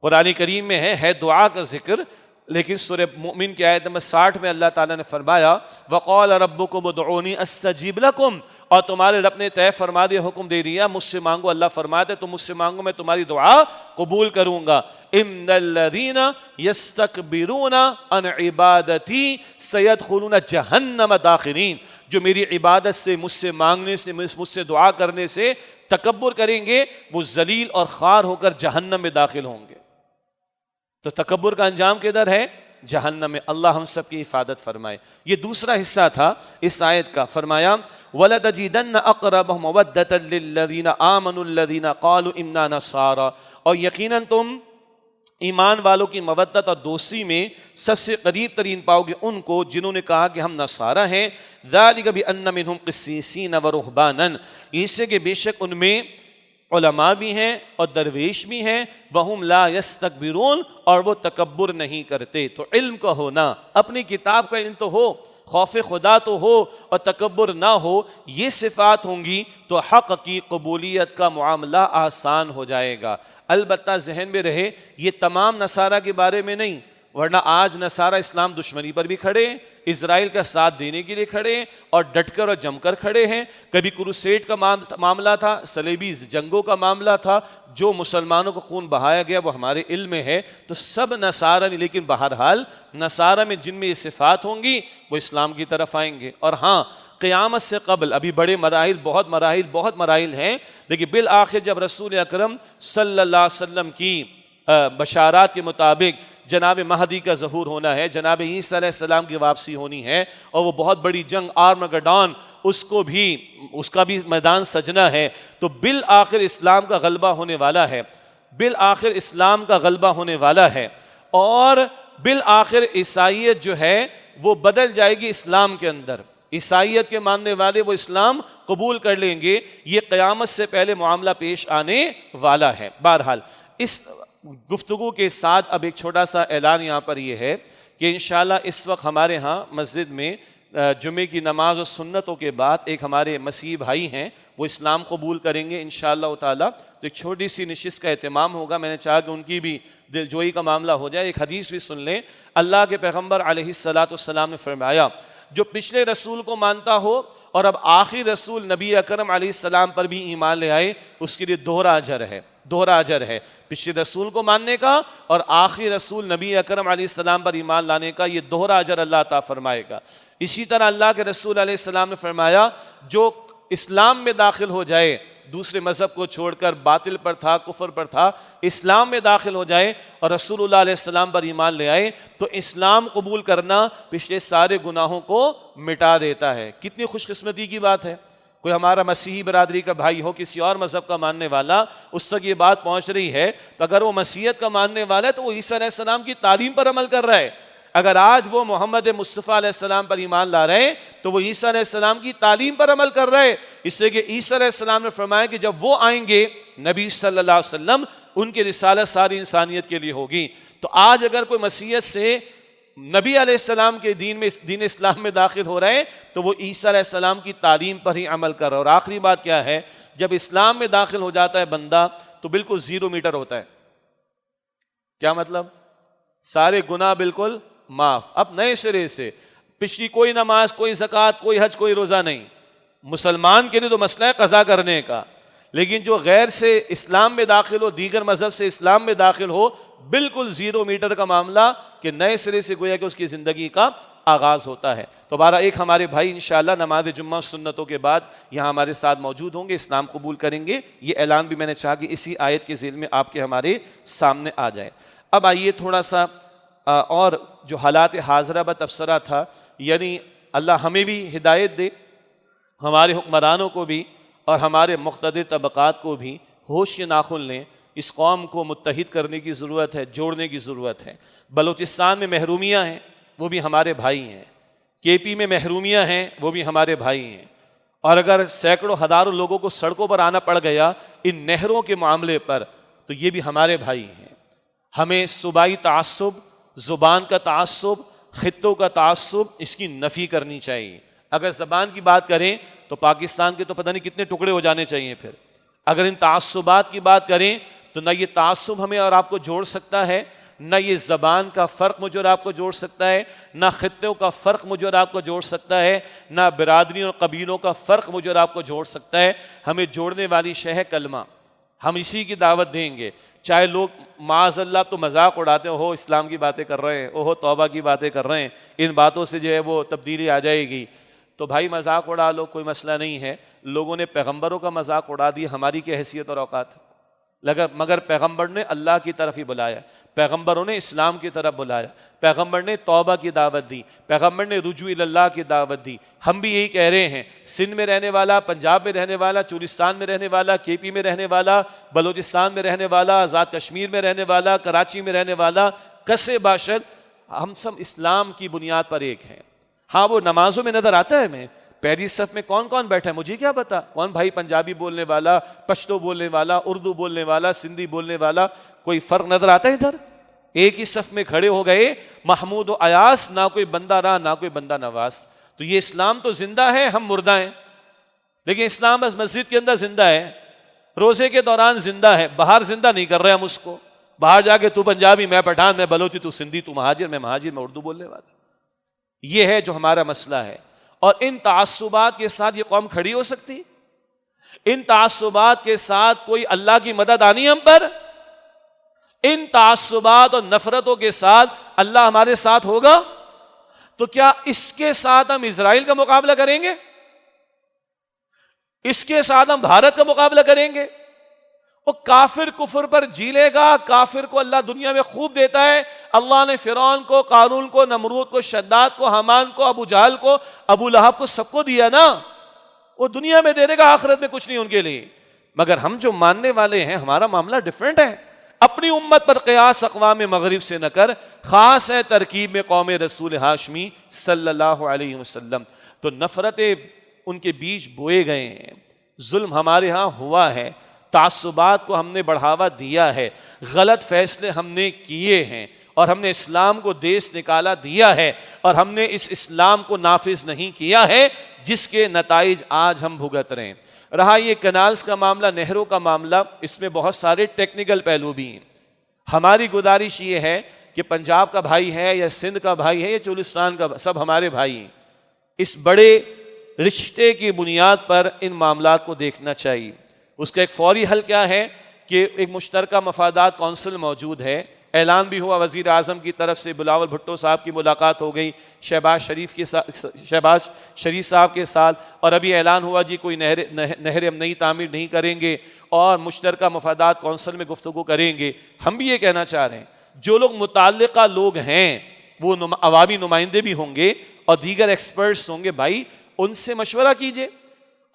قرآن کریم میں ہے دعا کا ذکر، لیکن سورہ مومن کی آیت نمبر 60 میں اللہ تعالیٰ نے فرمایا وَقَالَ رَبُّكُمُ ادْعُونِي أَسْتَجِبْ لَكُمْ، اور تمہارے رب نے طے فرما دیا، حکم دے دیا مجھ سے مانگو۔ اللہ فرماتے تم مجھ سے مانگو میں تمہاری دعا قبول کروں گا۔ إِنَّ الَّذِينَ يَسْتَكْبِرُونَ عَنْ عِبَادَتِي سَيَدْخُلُونَ جَهَنَّمَ دَاخِرِينَ، جو میری عبادت سے، مجھ سے مانگنے سے، مجھ سے دعا کرنے سے تکبر کریں گے وہ ذلیل اور خوار ہو کر جہنم میں داخل ہوں گے۔ تو تکبر کا انجام کدھر ہے؟ جہنم میں۔ اللہ ہم سب کی حفاظت فرمائے۔ یہ دوسرا حصہ تھا اس آیت کا۔ فرمایا وَلَتَجِدَنَّ أَقْرَبَهُمْ مَوَدَّةً لِلَّذِينَ آمَنُوا الَّذِينَ قَالُوا إِنَّا نَصَارَى، اور یقیناً تم ایمان والوں کی مودت اور دوستی میں سب سے قریب ترین پاؤ گے ان کو جنہوں نے کہا کہ ہم نصارہ ہیں۔ ذَلِكَ بِأَنَّ مِنْهُمْ قِسِّيسِينَ وَرُهْبَانًا، اس سے کہ بے شک ان میں علماء بھی ہیں اور درویش بھی ہیں، وَهُمْ لَا يَسْتَكْبِرُونَ، اور وہ تکبر نہیں کرتے۔ تو علم کا ہونا، اپنی کتاب کا علم تو ہو، خوف خدا تو ہو، اور تکبر نہ ہو، یہ صفات ہوں گی تو حق کی قبولیت کا معاملہ آسان ہو جائے گا۔ البتہ ذہن میں رہے یہ تمام نصارہ کے بارے میں نہیں، ورنہ آج نصارہ اسلام دشمنی پر بھی کھڑے ہیں، اسرائیل کا ساتھ دینے کے لیے کھڑے ہیں، اور ڈٹ کر اور جم کر کھڑے ہیں۔ کبھی کروسیڈ کا معاملہ تھا، صلیبی جنگوں کا معاملہ تھا، جو مسلمانوں کو خون بہایا گیا وہ ہمارے علم میں ہے۔ تو سب نصارہ نہیں، لیکن بہرحال نصارہ میں جن میں یہ صفات ہوں گی وہ اسلام کی طرف آئیں گے۔ اور ہاں قیامت سے قبل ابھی بڑے مراحل، بہت مراحل ہیں، لیکن بالآخر جب رسول اکرم صلی اللہ علیہ وسلم کی بشارات کے مطابق جناب مہدی کا ظہور ہونا ہے، جناب عیسیٰ علیہ السلام کی واپسی ہونی ہے، اور وہ بہت بڑی جنگ آرمگڈون اس کا بھی میدان سجنا ہے، تو بالآخر اسلام کا غلبہ ہونے والا ہے، بالآخر اسلام کا غلبہ ہونے والا ہے، اور بالآخر عیسائیت جو ہے وہ بدل جائے گی اسلام کے اندر، عیسائیت کے ماننے والے وہ اسلام قبول کر لیں گے، یہ قیامت سے پہلے معاملہ پیش آنے والا ہے۔ بہرحال اس گفتگو کے ساتھ اب ایک چھوٹا سا اعلان یہاں پر یہ ہے کہ انشاءاللہ اس وقت ہمارے ہاں مسجد میں جمعے کی نماز و سنتوں کے بعد ایک ہمارے مسیحی بھائی ہیں، وہ اسلام قبول کریں گے انشاءاللہ تعالی، تو ایک چھوٹی سی نشست کا اہتمام ہوگا۔ میں نے چاہا کہ ان کی بھی دل جوئی کا معاملہ ہو جائے، ایک حدیث بھی سن لیں۔ اللہ کے پیغمبر علیہ السلام نے فرمایا، جو پچھلے رسول کو مانتا ہو اور اب آخری رسول نبی اکرم علیہ السلام پر بھی ایمان لے آئے، اس کے لیے دوہرا اجر ہے، پچھلے رسول کو ماننے کا اور آخری رسول نبی اکرم علیہ السلام پر ایمان لانے کا، یہ دوہرا اجر اللہ تعالیٰ فرمائے گا۔ اسی طرح اللہ کے رسول علیہ السلام نے فرمایا، جو اسلام میں داخل ہو جائے، دوسرے مذہب کو چھوڑ کر باطل پر تھا، کفر پر تھا، اسلام میں داخل ہو جائے اور رسول اللہ علیہ السلام پر ایمان لے آئے، تو اسلام قبول کرنا پچھلے سارے گناہوں کو مٹا دیتا ہے۔ کتنی خوش قسمتی کی بات ہے، کوئی ہمارا مسیحی برادری کا بھائی ہو، کسی اور مذہب کا ماننے والا، اس تک یہ بات پہنچ رہی ہے، تو اگر وہ مسیحیت کا ماننے والا ہے تو وہ عیسیٰ علیہ السلام کی تعلیم پر عمل کر رہا ہے۔ اگر آج وہ محمد مصطفیٰ علیہ السلام پر ایمان لا رہے ہیں تو وہ عیسیٰ علیہ السلام کی تعلیم پر عمل کر رہے ہیں، اس لیے کہ عیسیٰ علیہ السلام نے فرمایا کہ جب وہ آئیں گے نبی صلی اللہ علیہ وسلم، ان کی رسالت ساری انسانیت کے لیے ہوگی۔ تو آج اگر کوئی مسیحیت سے نبی علیہ السلام کے دین اسلام میں داخل ہو رہے ہیں تو وہ عیسیٰ علیہ السلام کی تعلیم پر ہی عمل کر رہا ہے۔ اور آخری بات کیا ہے، جب اسلام میں داخل ہو جاتا ہے بندہ تو بالکل 0 میٹر ہوتا ہے۔ کیا مطلب؟ سارے گناہ بالکل معاف، اب نئے سرے سے، پچھلی کوئی نماز، کوئی زکوٰۃ، کوئی حج، کوئی روزہ نہیں۔ مسلمان کے لیے تو مسئلہ ہے قضا کرنے کا، لیکن جو غیر سے اسلام میں داخل ہو، دیگر مذہب سے اسلام میں داخل ہو، بالکل 0 میٹر کا معاملہ کہ نئے سرے سے گویا کہ اس کی زندگی کا آغاز ہوتا ہے۔ تو بارہ ایک ہمارے بھائی انشاءاللہ نماز جمعہ سنتوں کے بعد یہاں ہمارے ساتھ موجود ہوں گے، اسلام قبول کریں گے۔ یہ اعلان بھی میں نے چاہا کہ اسی آیت کے ذیل میں آپ کے ہمارے سامنے آ جائے۔ اب آئیے تھوڑا سا اور جو حالات حاضرہ بہ تبصرہ تھا، یعنی اللہ ہمیں بھی ہدایت دے، ہمارے حکمرانوں کو بھی اور ہمارے مقتدر طبقات کو بھی ہوش کے ناخن لیں۔ اس قوم کو متحد کرنے کی ضرورت ہے، جوڑنے کی ضرورت ہے۔ بلوچستان میں محرومیاں ہیں، وہ بھی ہمارے بھائی ہیں، کے پی میں محرومیاں ہیں، وہ بھی ہمارے بھائی ہیں، اور اگر سینکڑوں ہزاروں لوگوں کو سڑکوں پر آنا پڑ گیا ان نہروں کے معاملے پر تو یہ بھی ہمارے بھائی ہیں۔ ہمیں صوبائی تعصب، زبان کا تعصب، خطوں کا تعصب، اس کی نفی کرنی چاہیے۔ اگر زبان کی بات کریں تو پاکستان کے تو پتہ نہیں کتنے ٹکڑے ہو جانے چاہیے پھر۔ اگر ان تعصبات کی بات کریں تو نہ یہ تعصب ہمیں اور آپ کو جوڑ سکتا ہے، نہ یہ زبان کا فرق مجھے اور آپ کو جوڑ سکتا ہے، نہ خطوں کا فرق مجھے اور آپ کو جوڑ سکتا ہے، نہ برادریوں اور قبیلوں کا فرق مجھے اور آپ کو جوڑ سکتا ہے۔ ہمیں جوڑنے والی شے ہے کلمہ، ہم اسی کی دعوت دیں گے۔ چاہے لوگ معاذ اللہ تو مذاق اڑاتے ہو، اسلام کی باتیں کر رہے ہیں، اوہ توبہ کی باتیں کر رہے ہیں، ان باتوں سے جو ہے وہ تبدیلی آ جائے گی، تو بھائی مذاق اڑا لو، کوئی مسئلہ نہیں ہے۔ لوگوں نے پیغمبروں کا مذاق اڑا دیا، ہماری کیا حیثیت اور اوقات، مگر پیغمبر نے اللہ کی طرف ہی بلایا، پیغمبروں نے اسلام کی طرف بلایا، پیغمبر نے توبہ کی دعوت دی، پیغمبر نے رجوع اللہ کی دعوت دی۔ ہم بھی یہی کہہ رہے ہیں، سندھ میں رہنے والا، پنجاب میں رہنے والا، چولستان میں رہنے والا، کے پی میں رہنے والا، بلوچستان میں رہنے والا، آزاد کشمیر میں رہنے والا، کراچی میں رہنے والا، کسے باشد، ہم سب اسلام کی بنیاد پر ایک ہیں۔ ہاں وہ نمازوں میں نظر آتا ہے ہمیں، پہلی صف میں کون کون بیٹھا ہے مجھے کیا پتا، کون بھائی پنجابی بولنے والا، پشتو بولنے والا، اردو بولنے والا، سندھی بولنے والا، کوئی فرق نظر آتا ہے ادھر؟ ایک ہی صف میں کھڑے ہو گئے، محمود و ایاس، نہ کوئی بندہ رہا نہ کوئی بندہ نواز۔ تو یہ اسلام تو زندہ ہے، ہم مردہ ہیں، لیکن اسلام بس مسجد کے اندر زندہ ہے، روزے کے دوران زندہ ہے، باہر زندہ نہیں کر رہے ہم اس کو۔ باہر جا کے تو پنجابی، میں پٹھان، میں بلوچی، تو سندھی، تو مہاجر، میں اردو بولنے والا۔ یہ ہے جو ہمارا مسئلہ ہے، اور ان تعصبات کے ساتھ یہ قوم کھڑی ہو سکتی؟ ان تعصبات کے ساتھ کوئی اللہ کی مدد آنی ہم پر؟ ان تعصبات اور نفرتوں کے ساتھ اللہ ہمارے ساتھ ہوگا؟ تو کیا اس کے ساتھ ہم اسرائیل کا مقابلہ کریں گے؟ اس کے ساتھ ہم بھارت کا مقابلہ کریں گے؟ وہ کافر کفر پر جی لے گا، کافر کو اللہ دنیا میں خوب دیتا ہے. اللہ نے فرعون کو، قارون کو، نمرود کو، شداد کو، حامان کو، ابو جہل کو، ابو لہب کو، سب کو دیا نا. وہ دنیا میں دے دے گا، آخرت میں کچھ نہیں ان کے لیے. مگر ہم جو ماننے والے ہیں ہمارا معاملہ ڈیفرنٹ ہے. اپنی امت پر قیاس اقوام مغرب سے نہ کر، خاص ہے ترکیب میں قوم رسول ہاشمی صلی اللہ علیہ وسلم. تو نفرتیں ان کے بیچ بوئے گئے ہیں، ظلم ہمارے ہاں ہوا ہے، تعصبات کو ہم نے بڑھاوا دیا ہے، غلط فیصلے ہم نے کیے ہیں، اور ہم نے اسلام کو دیس نکالا دیا ہے، اور ہم نے اس اسلام کو نافذ نہیں کیا ہے، جس کے نتائج آج ہم بھگت رہے ہیں. رہا یہ کنالز کا معاملہ، نہروں کا معاملہ، اس میں بہت سارے ٹیکنیکل پہلو بھی ہیں. ہماری گزارش یہ ہے کہ پنجاب کا بھائی ہے یا سندھ کا بھائی ہے یا چولستان کا، سب ہمارے بھائی ہیں. اس بڑے رشتے کی بنیاد پر ان معاملات کو دیکھنا چاہیے. اس کا ایک فوری حل کیا ہے کہ ایک مشترکہ مفادات کونسل موجود ہے. اعلان بھی ہوا وزیر اعظم کی طرف سے، بلاول بھٹو صاحب کی ملاقات ہو گئی شہباز شریف صاحب کے ساتھ، اور ابھی اعلان ہوا جی کوئی نہر ہم نئی تعمیر نہیں کریں گے اور مشترکہ مفادات کونسل میں گفتگو کریں گے. ہم بھی یہ کہنا چاہ رہے ہیں جو لوگ متعلقہ لوگ ہیں وہ عوامی نمائندے بھی ہوں گے اور دیگر ایکسپرٹس ہوں گے، بھائی ان سے مشورہ کیجئے.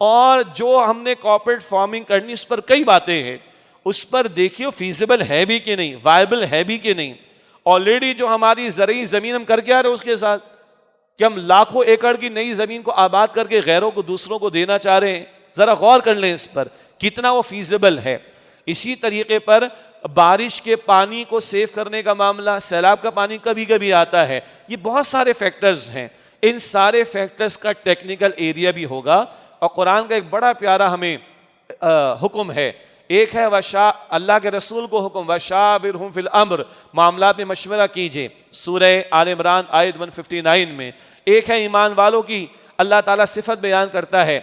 اور جو ہم نے کارپوریٹ فارمنگ کرنی، اس پر کئی باتیں ہیں، اس پر دیکھیے فیزیبل ہے بھی کہ نہیں، وائبل ہے بھی کہ نہیں. آلریڈی جو ہماری زرعی زمین ہم کر کے آ رہے ہیں اس کے ساتھ کہ ہم لاکھوں ایکڑ کی نئی زمین کو آباد کر کے غیروں کو، دوسروں کو دینا چاہ رہے ہیں. ذرا غور کر لیں اس پر کتنا وہ فیزیبل ہے. اسی طریقے پر بارش کے پانی کو سیو کرنے کا معاملہ، سیلاب کا پانی کبھی کبھی آتا ہے، یہ بہت سارے فیکٹرز ہیں. ان سارے فیکٹرز کا ٹیکنیکل ایریا بھی ہوگا. اور قرآن کا ایک بڑا پیارا ہمیں حکم ہے. ایک ہے اللہ کے رسول کو حکم وَشَاوِرْهُمْ فِي الْأَمْرِ، معاملات میں مشورہ کیجئے، سورہ آل عمران آیت 159 میں. ایک ہے ایمان والوں کی اللہ تعالیٰ صفت بیان کرتا ہے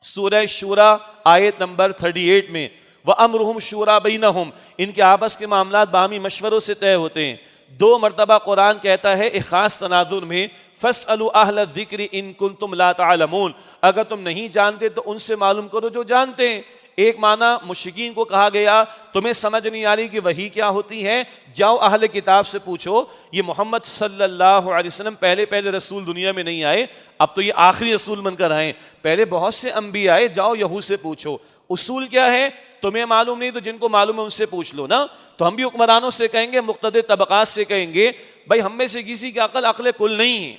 سورہ شورا آیت نمبر 38 میں، وَأَمْرُهُمْ شُورَىٰ بَيْنَهُمْ، ان کے آپس کے معاملات باہمی مشوروں سے طے ہوتے ہیں. 2 مرتبہ قرآن کہتا ہے ایک خاص تناظر میں فَاسْأَلُوا أَهْلَ الذِّكْرِ إِن كُنتُمْ لَا تَعْلَمُونَ، اگر تم نہیں جانتے تو ان سے معلوم کرو جو جانتے ہیں. ایک معنی مشرکین کو کہا گیا تمہیں سمجھ نہیں آ رہی کہ وحی کیا ہوتی ہے، جاؤ اہل کتاب سے پوچھو. یہ محمد صلی اللہ علیہ وسلم پہلے رسول دنیا میں نہیں آئے، اب تو یہ آخری رسول بن کر آئے. پہلے بہت سے انبیاء آئے، جاؤ یہود سے پوچھو. اصول کیا ہے؟ تمہیں معلوم نہیں تو جن کو معلوم ہے ان سے پوچھ لو نا. تو ہم بھی حکمرانوں سے کہیں گے، مقتدر طبقات سے کہیں گے، بھائی ہم میں سے کسی کی عقل کل نہیں ہے،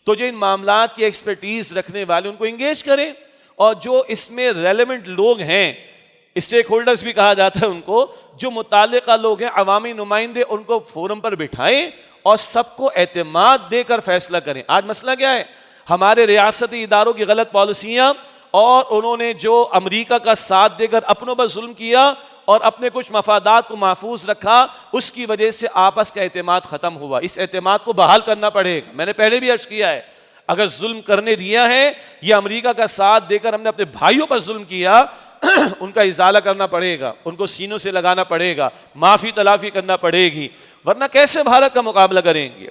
تو جو ان معاملات کی ایکسپرٹیز رکھنے والے ان کو انگیج کریں. اور جو اس میں ریلیونٹ لوگ ہیں، اسٹیک ہولڈرز بھی کہا جاتا ہے ان کو، جو متعلقہ لوگ ہیں، عوامی نمائندے، ان کو فورم پر بٹھائیں اور سب کو اعتماد دے کر فیصلہ کریں. آج مسئلہ کیا ہے؟ ہمارے ریاستی اداروں کی غلط پالیسیاں، اور انہوں نے جو امریکہ کا ساتھ دے کر اپنوں پر ظلم کیا اور اپنے کچھ مفادات کو محفوظ رکھا، اس کی وجہ سے آپس کا اعتماد ختم ہوا. اس اعتماد کو بحال کرنا پڑے گا. میں نے پہلے بھی عرض کیا ہے، اگر ظلم کرنے دیا ہے یا امریکہ کا ساتھ دے کر ہم نے اپنے بھائیوں پر ظلم کیا، ان کا ازالہ کرنا پڑے گا، ان کو سینوں سے لگانا پڑے گا، معافی تلافی کرنا پڑے گی، ورنہ کیسے بھارت کا مقابلہ کریں گے؟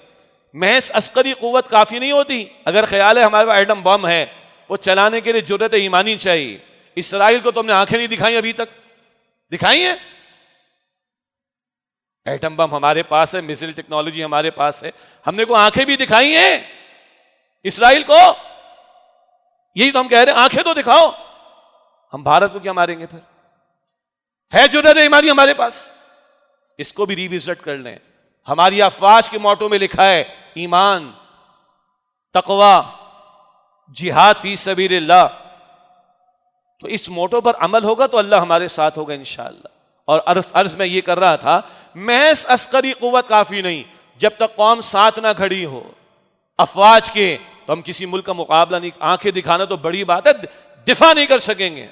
محض عسکری قوت کافی نہیں ہوتی. اگر خیال ہے ہمارے پاس ایٹم بم ہے، وہ چلانے کے لیے جرأت ایمانی چاہیے. اسرائیل کو تم نے آنکھیں نہیں دکھائی، ابھی تک دکھائی ہیں؟ ایٹم بم ہمارے پاس ہے، میزائل ٹیکنالوجی ہمارے پاس ہے، ہم نے کوئی آنکھیں بھی دکھائی ہیں اسرائیل کو؟ یہی تو ہم کہہ رہے ہیں، آنکھیں تو دکھاؤ. ہم بھارت کو کیا ماریں گے پھر؟ ہے جرأت ایمانی ہمارے پاس. اس کو بھی ریوزٹ کر لیں. ہماری افواج کے موٹو میں لکھا ہے ایمان، تقوی، جہاد فی سبیل اللہ. تو اس موٹو پر عمل ہوگا تو اللہ ہمارے ساتھ ہوگا انشاءاللہ. اور عرض میں یہ کر رہا تھا، محض عسکری قوت کافی نہیں. جب تک قوم ساتھ نہ کھڑی ہو افواج کے، تو ہم کسی ملک کا مقابلہ نہیں. آنکھیں دکھانا تو بڑی بات ہے، دفاع نہیں کر سکیں گے.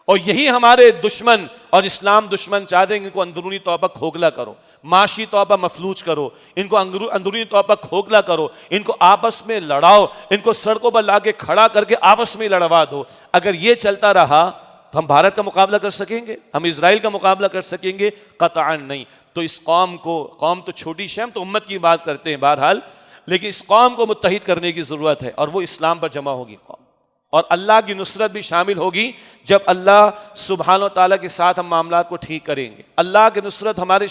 اور یہی ہمارے دشمن اور اسلام دشمن چاہتے ہیں کہ ان کو اندرونی طور پر کھوکھلا کرو، معاشی طور پر مفلوج کرو، ان کو اندرونی طور پر کھوکھلا کرو، ان کو آپس میں لڑاؤ، ان کو سڑکوں پر لا کے کھڑا کر کے آپس میں لڑوا دو. اگر یہ چلتا رہا تو ہم بھارت کا مقابلہ کر سکیں گے؟ ہم اسرائیل کا مقابلہ کر سکیں گے؟ قطعاً نہیں. تو اس قوم تو چھوٹی شے، ہم تو امت کی بات کرتے ہیں بہرحال، لیکن اس قوم کو متحد کرنے کی ضرورت ہے، اور وہ اسلام پر جمع ہوگی قوم. اور اللہ کی نصرت بھی شامل ہوگی جب اللہ سبحانہ و تعالیٰ کے ساتھ ہم معاملات کو ٹھیک کریں گے۔ اللہ کی نصرت ہمارے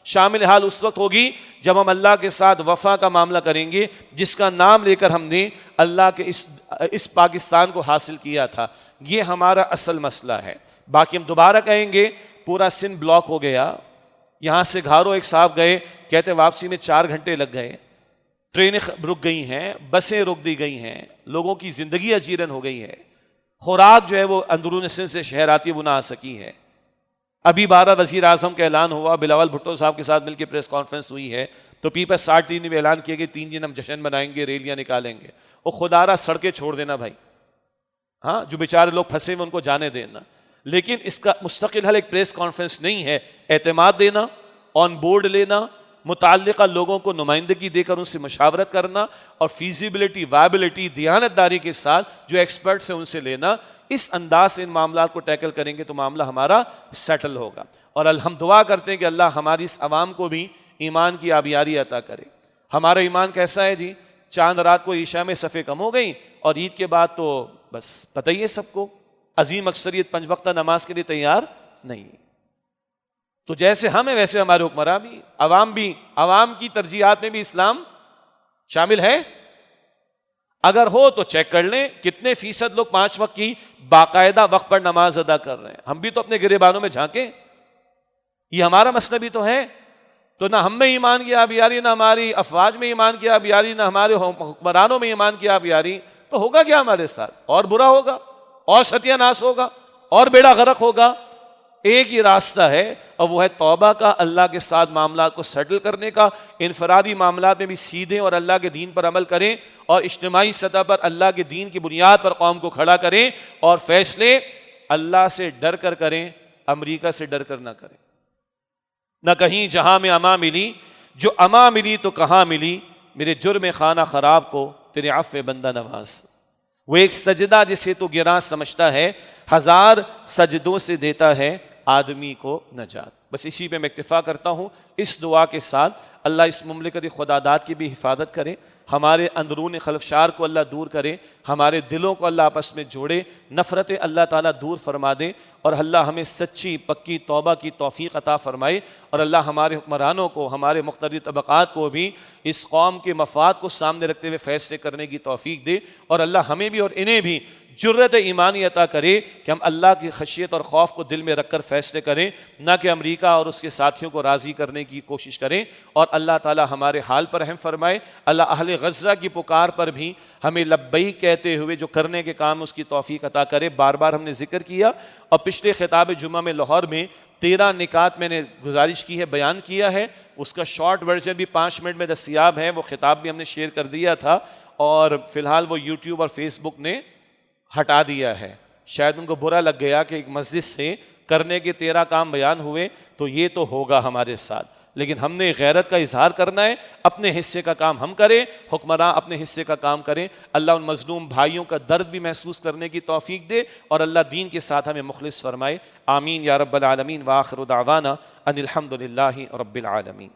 شامل حال اس وقت ہوگی جب ہم اللہ کے ساتھ وفا کا معاملہ کریں گے، جس کا نام لے کر ہم نے اللہ کے اس پاکستان کو حاصل کیا تھا۔ یہ ہمارا اصل مسئلہ ہے۔ باقی ہم دوبارہ کہیں گے پورا سندھ بلاک ہو گیا، یہاں سے گھارو ایک صاحب گئے، کہتے واپسی میں 4 گھنٹے لگ گئے، ٹرینیں رک گئی ہیں، بسیں روک دی گئی ہیں، لوگوں کی زندگی اجیرن ہو گئی ہے، خوراک جو ہے وہ اندرون سندھ سے شہر آتی ہے وہ نہ آ سکی ہے۔ ابھی 12 وزیر اعظم کا اعلان ہوا، بلاول بھٹو صاحب کے ساتھ مل کے پریس کانفرنس ہوئی ہے، تو پیپلز پارٹی نے بھی اعلان کیا کہ 3 دن ہم جشن منائیں گے، ریلیاں نکالیں گے۔ وہ خدارا سڑکیں چھوڑ دینا بھائی، ہاں جو بیچارے لوگ پھنسے ہوئے ان کو جانے دینا، لیکن اس کا مستقل حل ایک پریس کانفرنس نہیں ہے، اعتماد دینا، آن بورڈ لینا، متعلقہ لوگوں کو نمائندگی دے کر ان سے مشاورت کرنا، اور فیزیبلٹی وائبلٹی دیانتداری کے ساتھ جو ایکسپرٹس ہیں ان سے لینا۔ اس انداز سے ان معاملات کو ٹیکل کریں گے تو معاملہ ہمارا سیٹل ہوگا۔ اور ہم دعا کرتے ہیں کہ اللہ ہماری اس عوام کو بھی ایمان کی آبیاری عطا کرے۔ ہمارا ایمان کیسا ہے جی؟ چاند رات کو عشاء میں صفیں کم ہو گئیں اور عید کے بعد تو بس پتہ ہی ہے سب کو، عظیم اکثریت 5 وقتہ نماز کے لیے تیار نہیں۔ تو جیسے ہم ہیں ویسے ہمارے حکمراں بھی، عوام کی ترجیحات میں بھی اسلام شامل ہے؟ اگر ہو تو چیک کر لیں کتنے فیصد لوگ 5 وقت کی باقاعدہ وقت پر نماز ادا کر رہے ہیں۔ ہم بھی تو اپنے گریبانوں میں جھانکیں، یہ ہمارا مسئلہ بھی تو ہے۔ تو نہ ہم میں ایمان کی آبیاری، نہ ہماری افواج میں ایمان کی آبیاری، نہ ہمارے حکمرانوں میں ایمان کی آبیاری، تو ہوگا کیا ہمارے ساتھ؟ اور برا ہوگا، اور ستیہ ناس ہوگا، اور بیڑا غرق ہوگا۔ ایک ہی راستہ ہے اور وہ ہے توبہ کا، اللہ کے ساتھ معاملات کو سیٹل کرنے کا، انفرادی معاملات میں بھی سیدھے اور اللہ کے دین پر عمل کریں، اور اجتماعی سطح پر اللہ کے دین کی بنیاد پر قوم کو کھڑا کریں، اور فیصلے اللہ سے ڈر کر کریں، امریکہ سے ڈر کر نہ کریں۔ نہ کہیں جہاں میں اما ملی، جو اما ملی تو کہاں ملی، میرے جرم خانہ خراب کو تیرے عفو بندہ نواز۔ وہ ایک سجدہ جسے تو گراں سمجھتا ہے، 1000 سجدوں سے دیتا ہے آدمی کو نجات۔ بس اسی پہ میں اکتفا کرتا ہوں، اس دعا کے ساتھ اللہ اس مملکت خداداد کی بھی حفاظت کرے، ہمارے اندرون خلفشار کو اللہ دور کرے، ہمارے دلوں کو اللہ آپس میں جوڑے، نفرت اللہ تعالیٰ دور فرما دے، اور اللہ ہمیں سچی پکی توبہ کی توفیق عطا فرمائے، اور اللہ ہمارے حکمرانوں کو، ہمارے مقتدر طبقات کو بھی اس قوم کے مفاد کو سامنے رکھتے ہوئے فیصلے کرنے کی توفیق دے، اور اللہ ہمیں بھی اور انہیں بھی جرت ایمانی عطا کرے کہ ہم اللہ کی خشیت اور خوف کو دل میں رکھ کر فیصلے کریں، نہ کہ امریکہ اور اس کے ساتھیوں کو راضی کرنے کی کوشش کریں۔ اور اللہ تعالی ہمارے حال پر رحم فرمائے، اللہ اہل غزہ کی پکار پر بھی ہمیں لبیک کہتے ہوئے جو کرنے کے کام اس کی توفیق عطا کرے۔ بار بار ہم نے ذکر کیا، اور پچھلے خطاب جمعہ میں لاہور میں 13 نکات میں نے گزارش کی ہے، بیان کیا ہے، اس کا شارٹ ورژن بھی 5 منٹ میں دستیاب ہے، وہ خطاب بھی ہم نے شیئر کر دیا تھا، اور فی الحال وہ یوٹیوب اور فیس بک نے ہٹا دیا ہے۔ شاید ان کو برا لگ گیا کہ ایک مسجد سے کرنے کے 13 کام بیان ہوئے، تو یہ تو ہوگا ہمارے ساتھ، لیکن ہم نے غیرت کا اظہار کرنا ہے، اپنے حصے کا کام ہم کریں، حکمراں اپنے حصے کا کام کریں۔ اللہ ان مظلوم بھائیوں کا درد بھی محسوس کرنے کی توفیق دے، اور اللہ دین کے ساتھ ہمیں مخلص فرمائے۔ آمین یا رب العالمین، وآخر دعوانا ان الحمد للہ رب العالمین۔